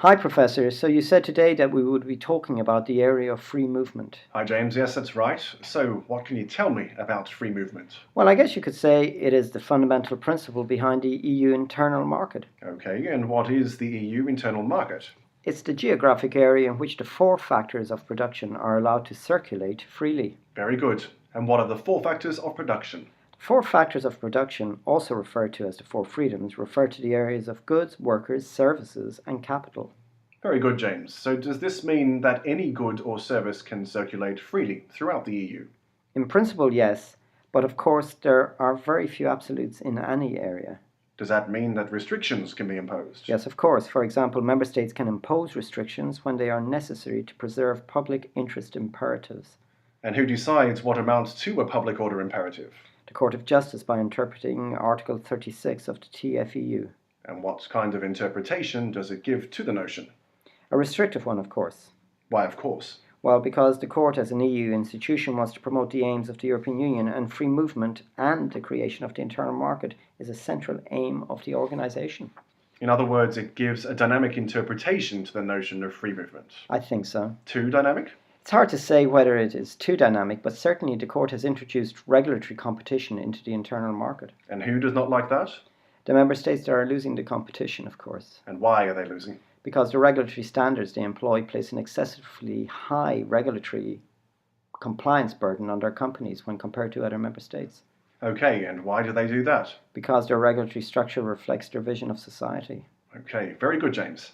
Hi, Professor. So you said today that we would be talking about the area of free movement. Hi James, yes that's right. So what can you tell me about free movement? Well, I guess you could say it is the fundamental principle behind the EU internal market. Okay, and what is the EU internal market? It's the geographic area in which the four factors of production are allowed to circulate freely. Very good. And what are the four factors of production? The four factors of production, also referred to as the four freedoms, refer to the areas of goods, workers, services, and capital. Very good, James. So does this mean that any good or service can circulate freely throughout the EU? In principle, yes, but of course there are very few absolutes in any area. Does that mean that restrictions can be imposed? Yes, of course. For example, member states can impose restrictions when they are necessary to preserve public interest imperatives. And who decides what amounts to a public order imperative? The Court of Justice by interpreting Article 36 of the TFEU. And what kind of interpretation does it give to the notion? A restrictive one, of course. Why, of course. Well, because the court as an EU institution wants to promote the aims of the European Union, and free movement and the creation of the internal market is a central aim of the organisation. In other words, it gives a dynamic interpretation to the notion of free movement. I think so. Too dynamic? It's hard to say whether it is too dynamic, but certainly the court has introduced regulatory competition into the internal market. And who does not like that? The member states that are losing the competition, of course. And why are they losing? Because the regulatory standards they employ place an excessively high regulatory compliance burden on their companies when compared to other member states. Okay, and why do they do that? Because their regulatory structure reflects their vision of society. Okay, very good, James.